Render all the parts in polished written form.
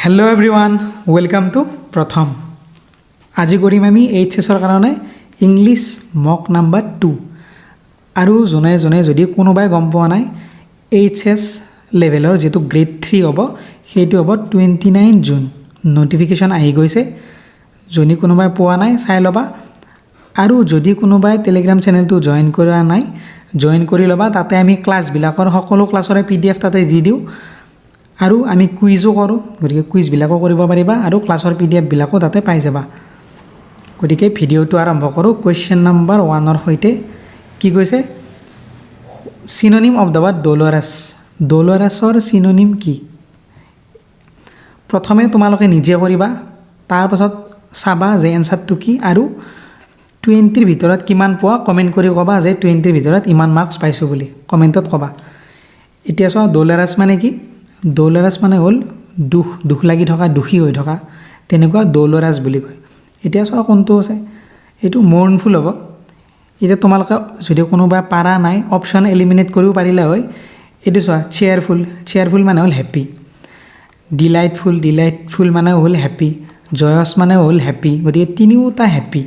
Hello' everyone welcome to প্ৰথম আজি কৰিম আমি এইচএছৰ কাৰণে ইংলিছ মক নাম্বাৰ 2 আৰু জনে জনে যদি কোনোবাই গম পোৱা নাই এইচএছ লেভেলৰ যেটো গ্ৰেড 3 হ'ব সেইটো হ'ব 29 জুন নটিফিকেশন আহি গৈছে যদি কোনোবাই পোৱা নাই চাই লবা আৰু যদি কোনোবাই টেলিগ্ৰাম চেনেলটো জয়েন কৰা নাই জয়েন কৰি লবা তাতে আমি ক্লাছ বিলাকৰ সকলো ক্লাছৰে পিডিএফ তাতে দি দিও আৰু আমি কুইজো কৰো গতিকে কুইজ বিলাকো কৰিব পাৰিবা আৰু ক্লাছৰ পিডিএফ বিলাকো তাতে পাই যাবা গতিকে ভিডিওটো আৰম্ভ কৰো কোৱেশ্চন নম্বৰ 1 ৰ হৈতে কি কৈছে সিনোনিম অফ দা ওয়াৰ্ড ডলোৰাছৰ সিনোনিম কি প্ৰথমে তোমালোকে নিজে কৰিবা তাৰ পাছত চাবা যে এনসাৰটো কি আৰু 20 ৰ ভিতৰত কিমান পোৱা কমেন্ট কৰি কবা যে 20 ৰ ভিতৰত ইমান মাৰ্কস পাইছো বুলি কমেন্টত কবা এতিয়া চোৱা ডলাৰাছ মানে কি ডলাৰাছ মানে হল দুখ লাগি থকা দুখী হৈ থকা তেনেকুৱা ডলাৰাছ বুলি কয় এতিয়া চোৱা কোনটো আছে এটো মৰ্নফুল হ'ব এটা তোমালোকে যদি কোনোবা পাৰা নাই অপচন এলিমিনেট কৰিও পাৰিলা হয় এটো চোৱা চেয়াৰফুল মানে হল হ্যাপি ডিলাইটফুল মানে হল হ্যাপি জয়স মানে হল হ্যাপি গতিকে তিনিওটা হ্যাপি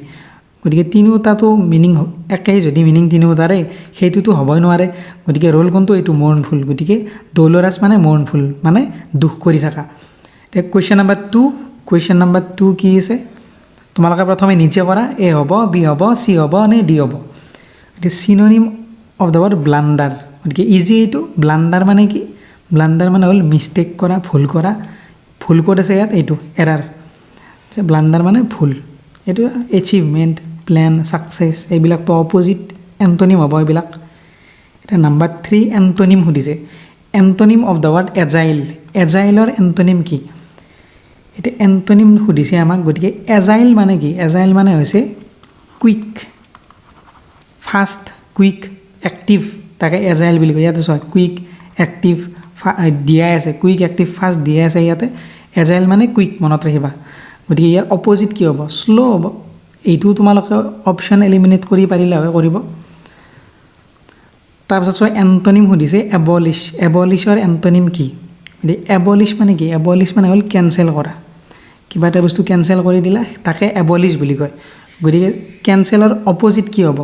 গতিকে তিনিওটাটো মিনিং একেই যদি মিনিং তিনিওটাৰে হেতুটো হ'বই নোৱাৰে গতিকে ৰোল কোনটো এটো মৰ্নফুল গতিকে ডলাৰাছ মানে মৰ্নফুল মানে দুখ কৰি থকা তে কোৱেশ্চন নাম্বাৰ 2 কি আছে তোমালোকে প্ৰথমে নিচে কৰা এ হ'ব বি হ'ব সি হ'ব নে ডি হ'ব এটো সিনোনিম অফ দা ওয়ার্ড ব্লান্ডাৰ গতিকে ইজি এটো ব্লান্ডাৰ মানে কি ব্লান্ডাৰ মানে হল মিস্টেক কৰা ভুল ক'ত আছে ইয়াত এটো এৰাৰ যে ব্লান্ডাৰ মানে ভুল এটো এচিভমেন্ট প্ল্যান সাকসেস এইবিলাক তো অপোজিট এন্টোনিম হ'ব এইবিলাক এটা নাম্বাৰ 3 এন্টোনিম সুধিছে এন্টোনিম অফ দা ওয়াৰ্ড এজাইলৰ এন্টোনিম কি এটা এন্টোনিম সুধিছে আমাক গতিকে এজাইল মানে কি এজাইল মানে হৈছে কুইক ফাস্ট কুইক এক্টিভ তাকে এজাইল বুলি কয় ইয়াতে চোৱা কুইক এক্টিভ দিয়া আছে কুইক এক্টিভ ফাস্ট দিয়া আছে ইয়াতে এজাইল মানে কুইক মনত ৰাখিবা গতিকে ইয়াৰ অপোজিট কি হ'ব স্লো হ'ব এইটো তোমালোকে অপচন এলিমিনেট কৰি পাৰিলা হয় কৰিব তাৰপিছত চোৱা এন্টোনিম সুধিছে এবলিশৰ এন্টোনিম কি গতিকে এবলিশ মানে কি এবলিশ মানে হল কেনসেল কৰা কিবা এটা বস্তু কেনসেল কৰি দিলা তাকে এবলিশ বুলি কয় গতিকে কেনসেলৰ অপোজিট কি হ'ব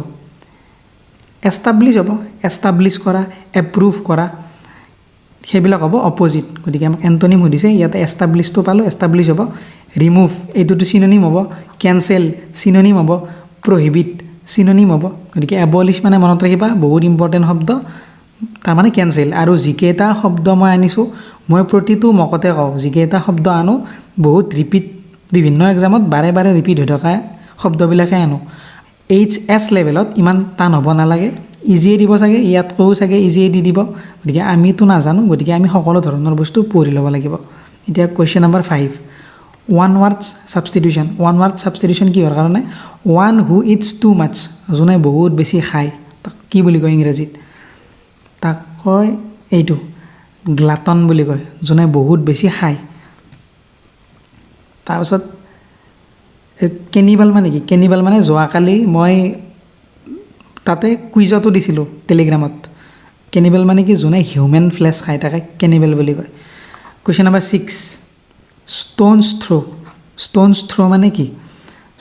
এস্টাবলিশ কৰা এপ্ৰুভ কৰা সেইবিলাক হ'ব অপোজিট গতিকে আমাক এন্টোনিম সুধিছে ইয়াতে এস্টাবলিশটো পালো এস্টাবলিশ হ'ব ৰিমুভ এইটোটো সিনোনিম হ'ব কেনসেল সিনোনিম হ'ব প্ৰহিবিট সিনোনিম হ'ব গতিকে এবলিশ মানে মনত ৰাখিবা বহুত ইম্পৰ্টেন্ট শব্দ তাৰ মানে কেনসেল আৰু জিকেটা শব্দ মই আনিছো মই প্ৰতিটো মকতে কওঁ জিকেটা শব্দ আনো বহুত ৰিপিট বিভিন্ন এক্সামত বাৰে বাৰে ৰিপিট হৈ থকা শব্দবিলাকে আনো এইচএছ লেভেলত ইমান টান হ'ব নালাগে ইজিয়ে দিব চাগে ইয়াত কও চাগে ইজিয়ে দি দিব গতিকে আমিতো নাজানো গতিকে আমি সকলো ধৰণৰ বস্তু পঢ়ি ল'ব লাগিব এতিয়া question number 5 one word substitution কি হৰ কাৰণে one who it's too much জনে বহুত বেছি খায় তাক কি বুলি কয় ইংৰাজীত তাক কয় এইটো গ্লাটন বুলি কয় জনে বহুত বেছি খায় তাৰপিছত কেনিবাল মানে যোৱাকালি মই তাতে কুইজতো দিছিলোঁ টেলিগ্ৰামত কেনিবেল মানে কি জনে হিউম্যান ফ্লেশ খায় তাকে কেনিবেল বুলি কয় কোৱেশ্চন নম্বৰ 6 স্টোনছ থ্ৰো মানে কি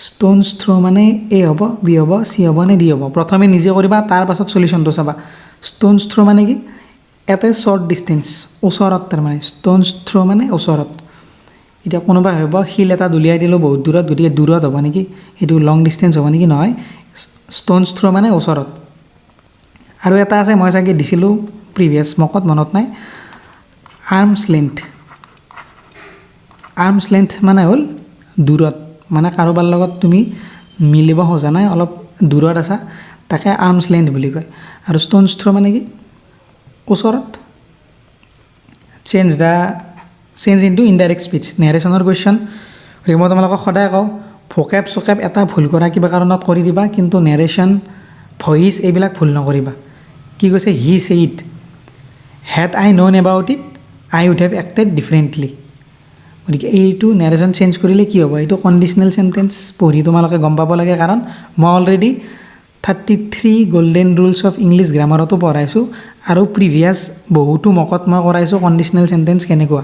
স্টোনছ থ্ৰো মানে এ হ'ব বি হ'ব সি হ'ব নে ডি হ'ব প্ৰথমে নিজে কৰিবা তাৰ পাছত সলিউশনটো চাবা স্টোনছ থ্ৰো মানে কি এট এ শৰ্ট ডিস্টেন্স ওচৰত তাৰ মানে স্টোনছ থ্ৰো মানে ওচৰত এতিয়া কোনোবা হ'ব হিল এটা দুলিয়াই দিলো বহুত দূৰত গতিকে দূৰত হ'ব নেকি এটো লং ডিস্টেন্স হ'ব নেকি নহয় স্টোনছ থ্ৰো মানে ওচৰত আৰু এটা আছে মই চাগে দিছিলোঁ প্ৰিভিয়াছ মকত মনত নাই আৰ্মছ লেন্থ মানে হল দূৰত মানে কাৰোবাৰ লগত তুমি মিলিব খোজা নাই অলপ দূৰত আছা তাকে আৰ্মছ লেন্থ বুলি কয় আৰু স্টোনছ থ্ৰো মানে কি ওচৰত চেঞ্জ ইনটু ইনডাইৰেক্ট স্পীচ নেৰেশ্যনৰ কোৱেশ্চন মই তোমালোকক সদায় কওঁ ভোকেব এটা ভুল কৰা কিবা কাৰণত কৰি দিবা কিন্তু নেৰেশ্যন ভইচ এইবিলাক ভুল নকৰিবা কি কৈছে he said had I known about it I would have acted differently গতিকে এইটো নেৰেশ্যন চেঞ্জ কৰিলে কি হ'ব এইটো কণ্ডিশনেল সেন্টেন্স পঢ়ি তোমালোকে গম পাব লাগে কাৰণ মই already 33 golden rules of English গ্ৰামাৰতো পঢ়াইছো আৰু প্ৰিভিয়াছ বহুতো মকত মই কৰাইছো কণ্ডিশনেল সেন্টেন্স কেনেকুৱা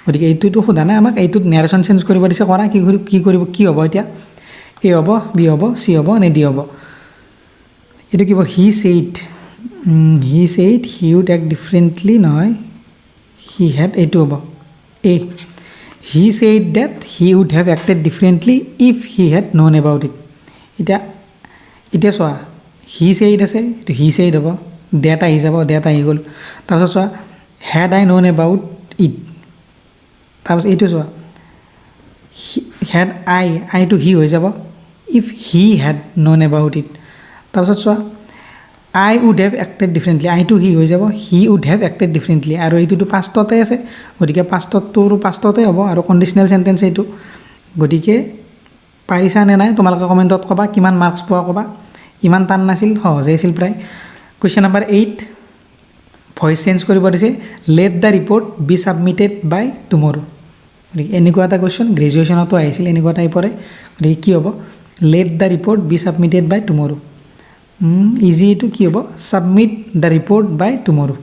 গতিকে এইটোতো সোধা নাই আমাক, এইটোত নেৰেশ্যন চেঞ্জ কৰিব দিছে, কৰা কি হ'ব এতিয়া, এ হ'ব, বি হ'ব, চি হ'ব নে ডি হ'ব? এইটো কি হ'ব? He said he would act differently, নহয়, হি হেড, এইটো হ'ব A. He said that he would have acted differently if he had known about it. এতিয়া চোৱা, হি ছেইড আছে, এইটো হি ছেইড হ'ব, ডেট আহি যাব, ডেট আহি গ'ল। তাৰপিছত চোৱা, had I known about it, তাৰপিছত এইটো চোৱা, হেড আইটো হি হৈ যাব if he had known about it. তাৰপিছত চোৱা, I would have acted differently, আইটো হি হৈ যাব, he would have acted differently, আৰু এইটোতো পাষ্টতে আছে, গতিকে পাষ্টতে হ'ব, আৰু কণ্ডিচনেল চেণ্টেঞ্চ এইটো। গতিকে পাৰিছা নে নাই তোমালোকে কমেণ্টত ক'বা, কিমান মাৰ্কছ পোৱা ক'বা। ইমান টান নাছিল, সহজেই আছিল প্ৰায়। কুৱেশ্যন নম্বৰ 8, ভইচ চেঞ্জ কৰিব দিছে, let the report be submitted by tomorrow. গতিকে এনেকুৱা এটা কুৱেশ্যন গ্ৰেজুৱেশ্যনতো আহিছিল এনেকুৱা টাইপৰে। গতিকে কি হ'ব? Let the report be submitted by tomorrow. Easy, এইটো কি হ'ব? Submit the report by tomorrow.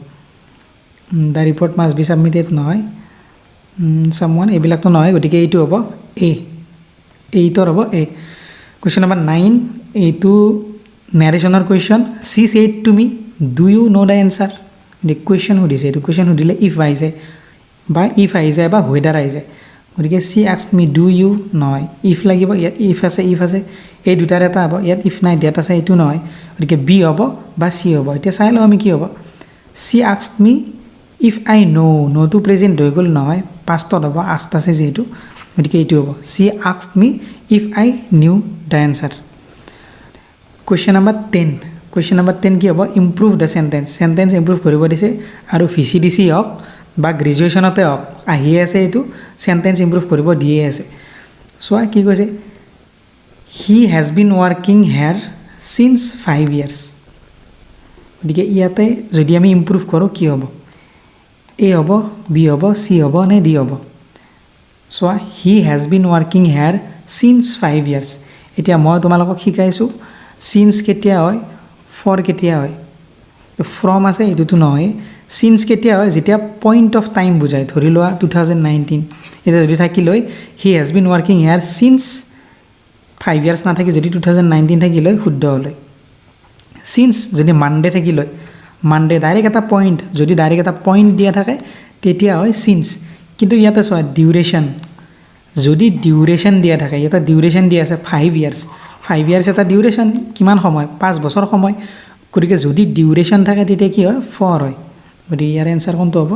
The report must be submitted নহয়, ছামৱান, এইবিলাকতো নহয়, গতিকে এইটো হ'ব এ। এইটোৰ হ'ব এ। কুৱেশ্যন নম্বৰ 9, এইটো নেৰেশ্যনৰ question. She said to me, do you know' the answer? Question সুধিছে, এইটো কুৱেশ্যন সুধিলে ইফ আহি যায় বা হুৱেডাৰ আহি যায়। গতিকে she asked me do you, নহয়, ইফ লাগিব, ইয়াত ইফ আছে, এই দুটাৰ এটা হ'ব, ইয়াত ইফ নাই, ডেট আছে, এইটো নহয়, গতিকে বি হ'ব বা চি হ'ব। এতিয়া চাই লওঁ আমি কি হ'ব। She asked me if I ন'টো প্ৰেজেণ্ট হৈ গ'ল, নহয়, পাষ্টত হ'ব, আস্কড আছে যিহেতু, গতিকে এইটো হ'ব। She asked me if I knew the answer. Question number 10 কি হ'ব? ইম্প্ৰুভ দ্য চেণ্টেঞ্চ ইম্প্ৰুভ কৰিব দিছে, আৰু VCDC হওক বা গ্ৰেজুৱেশ্যনতে হওক আহিয়ে আছে, এইটো চেণ্টেঞ্চ ইম্প্ৰুভ কৰিব দিয়ে আছে। চোৱা কি কৈছে, হি has been working hair signs 5 years। গতিকে ইয়াতে যদি আমি ইম্প্ৰুভ কৰোঁ কি হ'ব? এ হ'ব, বি হ'ব, চি হ'ব নে ডি হ'ব? চোৱা, হি has been working hair signs 5 years। এতিয়া মই তোমালোকক শিকাইছোঁ চিন্স কেতিয়া হয়, ফৰ কেতিয়া হয়। ফ্ৰম আছে, এইটোতো নহয়। চিন্স কেতিয়া হয়? যেতিয়া পইণ্ট অফ টাইম বুজায়। ধৰি লোৱা 2019, এতিয়া যদি থাকিল হয় হি has been working hair signs 5 years নাথাকি যদি 2019 থাকিল হয়, শুদ্ধ হ'ল হয়। চিন্স যদি মানডে থাকিল হয়, মানডে ডাইৰেক্ট এটা পইণ্ট, যদি ডাইৰেক্ট এটা পইণ্ট দিয়া থাকে তেতিয়া হয় চিন্স। কিন্তু ইয়াতে চোৱা, ডিউৰেশ্যন, যদি ডিউৰেশ্যন দিয়া থাকে, ইয়াতে ডিউৰেশ্যন দিয়া আছে 5 years, 5 years এটা ডিউৰেশ্যন, কিমান সময়? 5 বছৰ সময়। গতিকে যদি ডিউৰেশ্যন থাকে তেতিয়া কি হয়? ফৰ হয়। গতিকে ইয়াৰ এনচাৰ কোনটো হ'ব?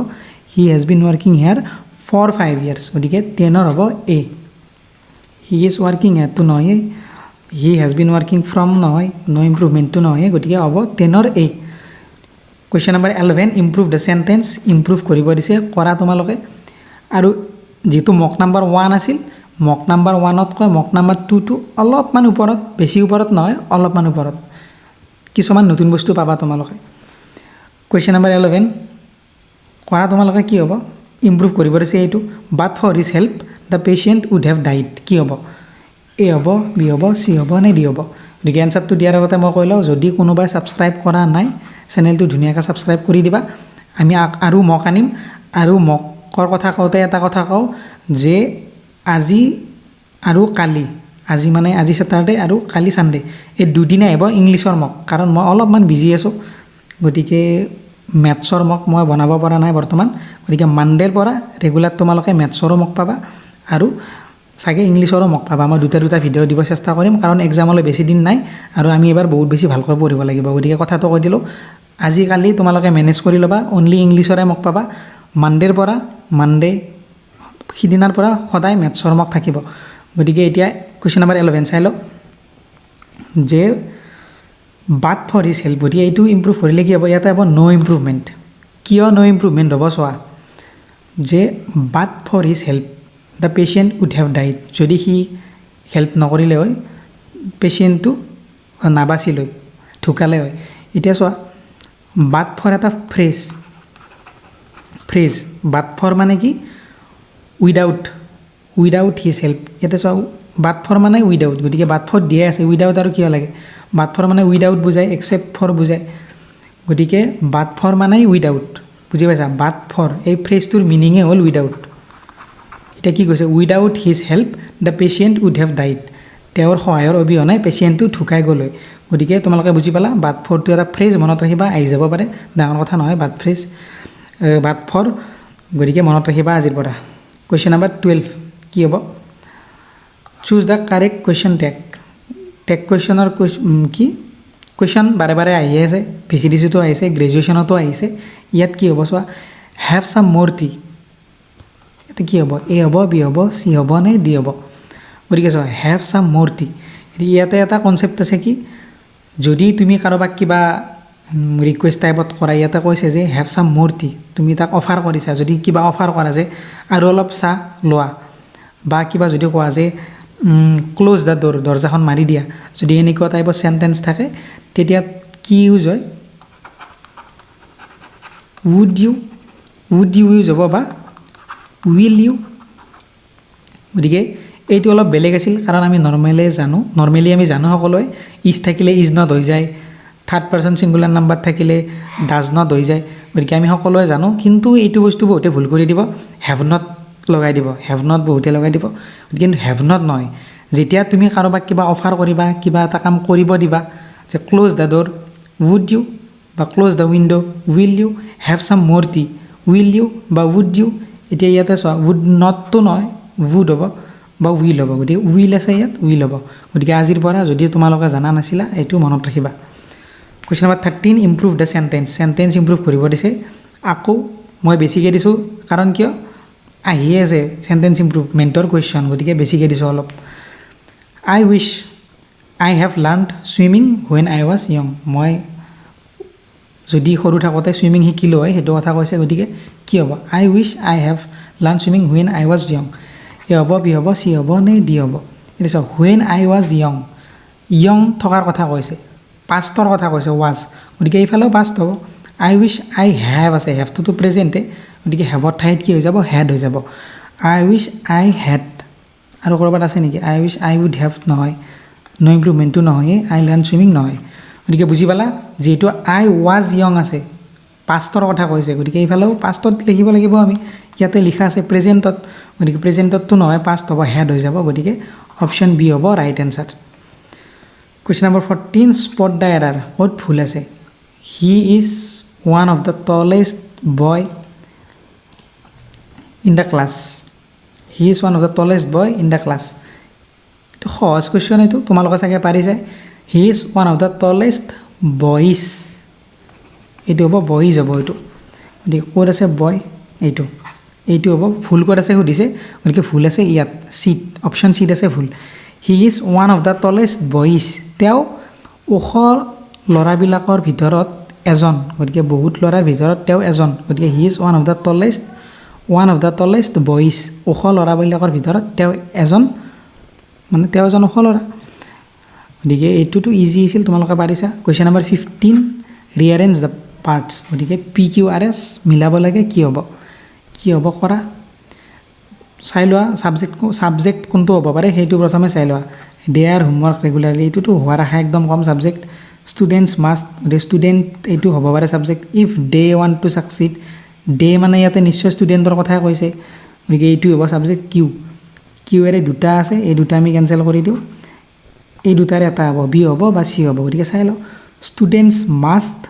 He has been working here for 5 years। গতিকে 10ৰ হ'ব এ। হি ইজ ৱৰ্কিং হেয়াৰটো নহয়, he has been working from নহয়, ন' ইম্প্ৰুভমেণ্টটো নহয়, গতিকে হ'ব 10ৰ A. Question number 11, improve the sentence improve কৰিব দিছে, কৰা তোমালোকে। আৰু যিটো মক নাম্বাৰ 1 আছিল, মক নাম্বাৰ 1তকৈ মক নাম্বাৰ 2টো অলপমান ওপৰত, বেছি ওপৰত নহয়, অলপমান ওপৰত। কিছুমান নতুন বস্তু পাবা তোমালোকে। কুৱেশ্যন নম্বৰ 11, কৰা তোমালোকে কি হ'ব? ইম্প্ৰুভ কৰিব দিছে এইটো, but for his help the patient would have died. কি হ'ব? এ হ'ব, বি হ'ব, চি হ'ব নে ডি হ'ব? গতিকে এনচাৰটো দিয়াৰ আগতে মই কৈ লওঁ, যদি কোনোবাই ছাবস্ক্ৰাইব কৰা নাই, চেনেলটো ধুনীয়াকৈ ছাবস্ক্ৰাইব কৰি দিবা। আমি আৰু মক আনিম। আৰু মকৰ কথা কওঁতে এটা কথা কওঁ যে আজি আৰু কালি, আজি ছেটাৰডে আৰু কালি ছানডে, এই দুদিনে আহিব ইংলিছৰ মক, কাৰণ মই অলপমান বিজি আছোঁ। গতিকে মেথছৰ মক মই বনাব পৰা নাই বৰ্তমান। গতিকে মানডেৰ পৰা ৰেগুলাৰ তোমালোকে মেথছৰো মক পাবা, আৰু চাগে ইংলিছৰো মক পাবা। মই দুটা ভিডিঅ' দিব চেষ্টা কৰিম, কাৰণ এক্সামলৈ বেছি দিন নাই, আৰু আমি এবাৰ বহুত বেছি ভালকৈ পঢ়িব লাগিব। গতিকে কথাটো কৈ দিলোঁ, আজিকালি তোমালোকে মেনেজ কৰি ল'বা, অনলি ইংলিছৰে মক পাবা। মানডে সিদিনাৰ পৰা সদায় মেথছৰ মক থাকিব। গতিকে এতিয়া কুৱেশ্যন নম্বৰ 11 চাই লওঁ, যে বাট ফৰ হিজ হেল্প, গতিকে এইটো ইম্প্ৰুভ কৰিলে কি হ'ব? ইয়াতে হ'ব ন' ইম্প্ৰুভমেণ্ট। কিয় ন' ইম্প্ৰুভমেণ্ট হ'ব? চোৱা, যে but for his help the patient would have died, যদি সি হেল্প নকৰিলে হয়, পেচেণ্টটো নাবাচিল হয়, ঢুকালে হয়। এতিয়া চোৱা, বাট ফৰ এটা ফ্ৰেজ, বাট ফৰ মানে কি? Without his help. ইয়াতে চোৱা, বাট ফৰ মানে উইদাউট, গতিকে বাট ফৰ দিয়ে আছে, উইদাউট আৰু কিয় লাগে? বাট ফৰ মানে উইদাউট বুজায়, এক্সেপ্ট ফৰ বুজায়। গতিকে বাট ফৰ মানে উইদাউট, বুজি পাইছা? বাট ফৰ এই ফ্ৰেজটোৰ মিনিঙে হ'ল উইদাউট। তে কি কৈছে without his help the patient would have died তেওঁৰ সহায়ৰ অবিহনে পেচিয়েণ্টটো ঢুকাই গ'ল হয় গতিকে তোমালোকে বুজি পালা বাট ফৰটো এটা ফ্ৰেজ মনত ৰাখিবা আহি যাব পাৰে ডাঙৰ কথা নহয় বাট ফ্ৰেজ বাট ফৰ গতিকে মনত ৰাখিবা আজিৰ পৰা কুৱেশ্যন নম্বৰ 12 কি হ'ব choose the correct question tag কুৱেশ্যনৰ কি কুৱেশ্যন বাৰে বাৰে আহি আছে ভিচিডিচিটো আহিছে গ্ৰেজুৱেশ্যনতো আহিছে ইয়াত কি হ'ব চোৱা হেভ চাম মোৰ টি এটা কি হ'ব এ হ'ব বি হ'ব চি হ'ব নে ডি হ'ব গতিকে চোৱা হেভ চাম মোৰ টি ইয়াতে এটা কনচেপ্ট আছে কি যদি তুমি কাৰোবাক কিবা ৰিকুৱেষ্ট টাইপত কৰা ইয়াতে কৈছে যে হেভ চাম মোৰ টি তুমি তাক অফাৰ কৰিছা যদি কিবা অফাৰ কৰা যে আৰু অলপ চাহ লোৱা বা কিবা যদি কোৱা যে ক্ল'জ দ্য ড'ৰ দৰ্জাখন মাৰি দিয়া যদি এনেকুৱা টাইপৰ চেণ্টেন্স থাকে তেতিয়া কি ইউজ হয় উড ইউ ইউজ হ'ব বা উইল ইউ গতিকে এইটো অলপ বেলেগ আছিল কাৰণ আমি নৰ্মেলি আমি জানো সকলোৱে ইজ থাকিলে ইজ নট হৈ যায় থাৰ্ড পাৰ্চন ছিংগুলাৰ নাম্বাৰ থাকিলে ডাজ নট হৈ যায় গতিকে আমি সকলোৱে জানো কিন্তু এইটো বস্তু বহুতে ভুল কৰি দিব হেভ নট লগাই দিব হেভ নট বহুতে লগাই দিব কিন্তু হেভ নট নহয় যেতিয়া তুমি কাৰোবাক কিবা অফাৰ কৰিবা কিবা এটা কাম কৰিব দিবা যে close the door would you বা close the window' will you have some more tea will you বা উড ইউ এতিয়া ইয়াতে চোৱা উড নটটো নহয় উড হ'ব বা উইল হ'ব গতিকে উইল আছে ইয়াত উইল হ'ব গতিকে আজিৰ পৰা যদি তোমালোকে জানা নাছিলা এইটো মনত ৰাখিবা question number 13 improve the sentence improve কৰিব দিছে আকৌ মই বেছিকৈ দিছোঁ কাৰণ কিয় আহিয়ে আছে চেণ্টেন্স ইম্প্ৰুভমেণ্টৰ কুৱেশ্যন গতিকে বেছিকৈ দিছোঁ অলপ I wish I have learned swimming when I was young মই যদি সৰু থাকোঁতে ছুইমিং শিকিলোঁ হয় সেইটো কথা কৈছে গতিকে কি হ'ব I wish I have learn swimming when I was young A হ'ব বি হ'ব চি হ'ব নে ডি হ'ব এতিয়া চাওক হুৱেন আই ৱাজ য়ং থকাৰ কথা কৈছে পাষ্টৰ কথা কৈছে ৱাজ গতিকে এইফালেও পাষ্ট হ'ব আই উইচ আই হেভ আছে হেভটোতো প্ৰেজেণ্টে গতিকে হেভৰ ঠাইত কি হৈ যাব হেড হৈ যাব আই উইচ আই হেড আৰু ক'ৰবাত আছে নেকি I wish I would have নহয় ন' ইম্প্ৰুভমেণ্টটো নহয় আই লাৰ্ণ ছুইমিং নহয় গতিকে বুজি পালা যিহেতু আই ৱাজ য়ং আছে পাষ্টৰ কথা কৈছে গতিকে এইফালেও পাষ্টত লিখিব লাগিব আমি ইয়াতে লিখা আছে প্ৰেজেণ্টত গতিকে প্ৰেজেণ্টতটো নহয় পাষ্ট হ'ব হেড হৈ যাব গতিকে অপশ্যন বি হ'ব right answer question number 14 spot the এৰাৰ ক'ত ভুল আছে he is one of the টলেষ্ট boy in the class he is one of the টলেষ্ট boy in the class এইটো সহজ কুৱেশ্যন এইটো তোমালোকে চাগে পাৰিছে he is one of the টলেষ্ট boys এইটো হ'ব বইজ হ'ব এইটো গতিকে ক'ত আছে বয় এইটো হ'ব ভুল ক'ত আছে সুধিছে গতিকে ভুল আছে ইয়াত চিট অপশ্যন চিট আছে ভুল he is one of the টলেষ্ট boys তেওঁ ওখ ল'ৰাবিলাকৰ ভিতৰত এজন গতিকে বহুত ল'ৰাৰ ভিতৰত তেওঁ এজন গতিকে he is one of the টলেষ্ট boys ওখ ল'ৰাবিলাকৰ ভিতৰত তেওঁ এজন ওখ ল'ৰা গতিকে এইটোতো ইজি আছিল তোমালোকে পাৰিছা কুৱেশ্যন নম্বৰ 15 ৰিএৰেঞ্জ দ্য পাৰ্টছ গতিকে পি কিউ আৰ এছ মিলাব লাগে কি হ'ব কৰা চাই লোৱা ছাবজেক্ট কোনটো হ'ব পাৰে সেইটো প্ৰথমে চাই লোৱা ডে আৰ হোমৱৰ্ক ৰেগুলাৰলি এইটোতো হোৱাৰ আশা একদম কম ছাবজেক্ট ষ্টুডেণ্টছ মাষ্ট গতিকে ষ্টুডেণ্ট এইটো হ'ব পাৰে subject if they want to succeed they মানে ইয়াতে নিশ্চয় ষ্টুডেণ্টৰ কথাই কৈছে গতিকে এইটো হ'ব ছাবজেক্ট কিউৰে দুটা আছে এই দুটা আমি কেঞ্চেল কৰি দিওঁ এই দুটাৰে এটা হ'ব বি হ'ব বা চি হ'ব গতিকে চাই লওঁ students must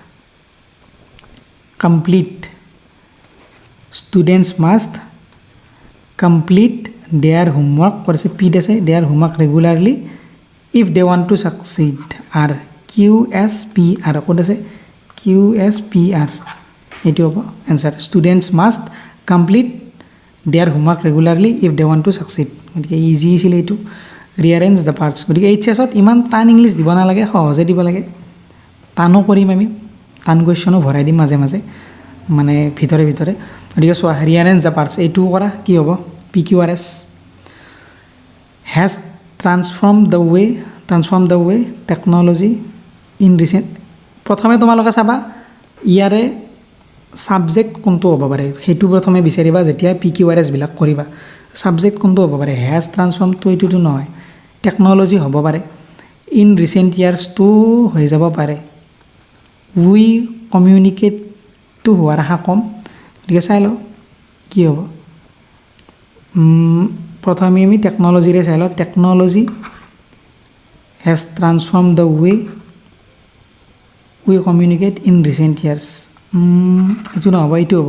complete their homework কৰিছে পিত আছে their homework regularly if they want to succeed or QSPR ক'ত আছে QSPR এইটো হ'ব answer students must complete their homework regularly if they want to succeed গতিকে ইজি আছিল এইটো ৰিএৰেঞ্জ দ্য পাৰ্টছ গতিকে এইচএছত ইমান টান ইংলিছ দিব নালাগে সহজে দিব লাগে টানো কৰিম আমি টান কুৱেশ্যনো ভৰাই দিম মাজে মাজে মানে ভিতৰে গতিকে চোৱা ৰিএৰেঞ্জ দ্য পাৰ্টছ এইটো কৰা কি হ'ব PQRS has transform the way technology in recent প্ৰথমে তোমালোকে চাবা ইয়াৰে ছাবজেক্ট কোনটো হ'ব পাৰে সেইটো প্ৰথমে বিচাৰিবা যেতিয়া PQRSবিলাক কৰিবা ছাবজেক্ট কোনটো হ'ব পাৰে হেজ ট্ৰান্সফৰ্মটো এইটোতো নহয় টেকন'লজি হ'ব পাৰে ইন ৰিচেণ্ট ইয়াৰ্ছটো হৈ যাব পাৰে উই কমিউনিকেটটো হোৱাৰ আশা কম গতিকে চাই লওঁ কি হ'ব প্ৰথমে আমি টেকন'লজিৰে চাই লওঁ technology has transform the way we communicate in recent years এইটো নহ'ব এইটো হ'ব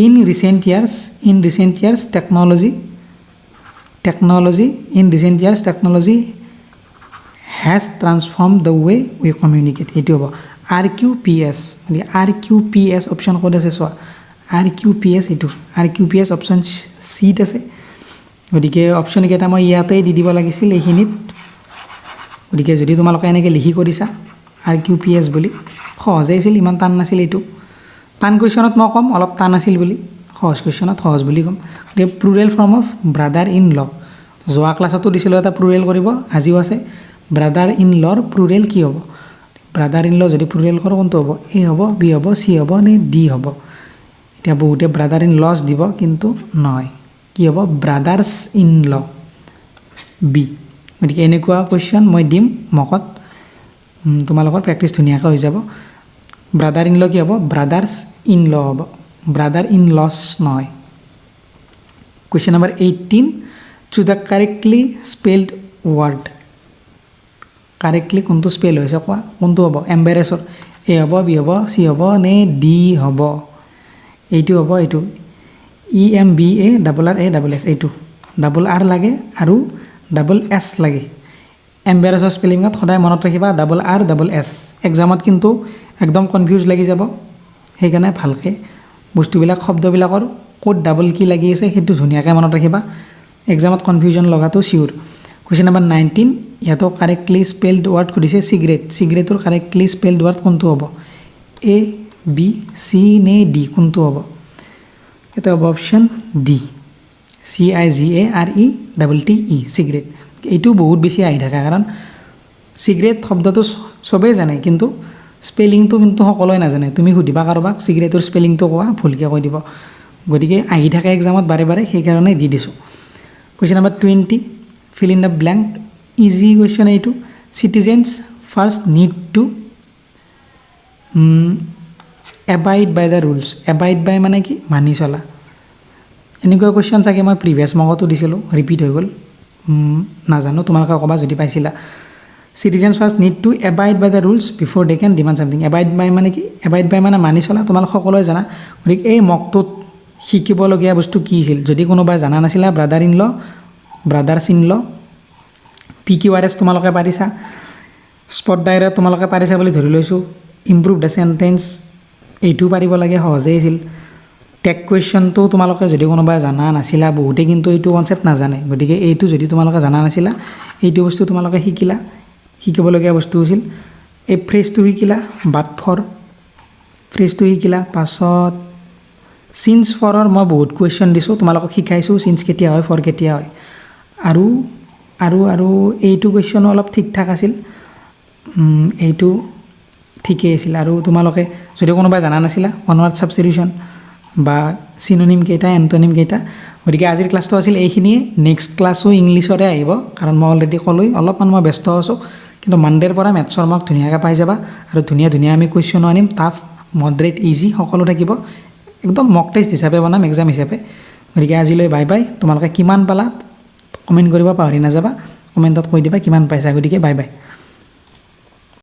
in recent years technology has transform the way we communicate এইটো হ'ব RQPS মানে RQPS অপশ্যন ক'ত আছে চোৱা RQPS এইটো RQPS অপশ্যন চিত আছে গতিকে অপশ্যনকেইটা মই ইয়াতেই দি দিব লাগিছিল এইখিনিত গতিকে যদি তোমালোকে এনেকৈ লিখি কৰিছা RQPS বুলি সহজেই আছিল ইমান টান নাছিল এইটো টান কুৱেশ্যনত মই ক'ম অলপ টান আছিল বুলি সহজ কুৱেশ্যনত সহজ বুলি ক'ম গতিকে plural form of brother in law যোৱা ক্লাছতো দিছিলোঁ এটা প্লুৰেল কৰিব আজিও আছে ব্ৰাদাৰ ইন লৰ প্লুৰেল কি হ'ব ব্ৰাদাৰ ইন ল যদি প্লুৰেল কৰোঁ কোনটো হ'ব A হ'ব B হ'ব C হ'ব নে D হ'ব এতিয়া বহুতে ব্ৰাদাৰ ইন লছ দিব কিন্তু নহয় কি হ'ব ব্ৰাদাৰ্ছ ইন ল B গতিকে এনেকুৱা কুৱেশ্যন মই দিম মকত তোমালোকৰ প্ৰেক্টিছ ধুনীয়াকৈ হৈ যাব ব্ৰাদাৰ ইন ল কি হ'ব ব্ৰাদাৰ্ছ ইন ল হ'ব ব্ৰাদাৰ ইন লছ নহয় question number 18 choose the correctly spelled word correctly কোনটো স্পেল হৈছে কোৱা কোনটো হ'ব এম্বেৰেছৰ A হ'ব B হ'ব C হ'ব নে D হ'ব এইটো হ'ব এইটো EMBARRASS এইটো ডাবল R লাগে আৰু ডাবল S লাগে এম্বেৰেছৰ স্পেলিঙত সদায় মনত ৰাখিবা RRS এক্সামত কিন্তু একদম কনফিউজ লাগি যাব সেইকাৰণে ভালকৈ বস্তুবিলাক শব্দবিলাকৰ ক'ত ডাবল কি লাগি আছে সেইটো ধুনীয়াকৈ মনত ৰাখিবা এক্সামত কনফিউজন লগাটো চিয়'ৰ কুৱেশ্যন নম্বৰ 19 ইয়াতো কাৰেক্টলি স্পেল্ড ৱৰ্ড সুধিছে চিগাৰেটৰ কাৰেক্টলি স্পেল্ড ৱৰ্ড কোনটো হ'ব A B C নে D কোনটো হ'ব এটা হ'ব অপশ্যন D CIGARETTE চিগাৰেট এইটো বহুত বেছি আহি থাকে কাৰণ চিগাৰেট শব্দটো চবেই জানে কিন্তু স্পেলিংটো কিন্তু সকলোৱে নাজানে তুমি সুধিবা কাৰোবাক চিগাৰেটৰ স্পেলিংটো কোৱা ভুলকৈ কৈ দিব গতিকে আহি থাকে এক্সামত বাৰে বাৰে সেইকাৰণে দি দিছোঁ question number 20 fill in the blank easy question এইটো citizens first need to abide by the rules abide by মানে কি মানি চলা এনেকুৱা কুৱেশ্যন চাগে মই প্ৰিভিয়াছ মকতো দিছিলোঁ ৰিপিট হৈ গ'ল নাজানো তোমালোকে ক'বা যদি পাইছিলা citizens first need to abide by the rules before they can demand something abide by মানে কি abide by মানে মানি চলা তোমালোক সকলোৱে জানা গতিকে এই মকটোত শিকিবলগীয়া বস্তু কি আছিল যদি কোনোবাই জানা নাছিলা ব্ৰাদাৰ্ছ ইন ল PQRS তোমালোকে পাৰিছা স্পট ডায়েৰত তোমালোকে পাৰিছা বুলি ধৰি লৈছোঁ ইম্প্ৰুভ দ্য চেণ্টেন্স এইটো পাৰিব লাগে সহজেই আছিল টেক কুৱেশ্যনটো তোমালোকে যদি কোনোবাই জানা নাছিলা বহুতে কিন্তু এইটো কনচেপ্ট নাজানে গতিকে এইটো যদি তোমালোকে জানা নাছিলা এইটো বস্তু তোমালোকে শিকিবলগীয়া বস্তু আছিল এই ফ্ৰেজটো শিকিলা বাট ফৰ ফ্ৰেজটো শিকিলা পাছত চিন্স ফৰৰ মই বহুত কুৱেশ্যন দিছোঁ তোমালোকক শিকাইছোঁ চিন্স কেতিয়া হয় ফৰ কেতিয়া হয় আৰু এইটো কুৱেশ্যনো অলপ ঠিক ঠাক আছিল এইটো ঠিকেই আছিল আৰু তোমালোকে যদি কোনোবাই জানা নাছিলা ওৱান ছাবষ্টিটিউশ্যন বা চিনোনিম কেইটা এণ্টনিম কেইটা গতিকে আজিৰ ক্লাছটো আছিল এইখিনিয়ে নেক্সট ক্লাছো ইংলিছৰে আহিব কাৰণ মই অলৰেডি ক'লোৱেই অলপমান মই ব্যস্ত আছোঁ কিন্তু মানডেৰ পৰা মেথছৰ মাৰ্ক ধুনীয়াকৈ পাই যাবা আৰু ধুনীয়া আমি কুৱেশ্যনো আনিম টাফ মডাৰেট ইজি সকলো থাকিব একদম মক টেষ্ট হিচাপে বনাম এক্সাম হিচাপে গতিকে আজিলৈ বাই বাই তোমালোকে কিমান পালা কমেণ্ট কৰিব পাহৰি নাযাবা কমেণ্টত কৈ দিবা কিমান পাইছা গতিকে বাই বাই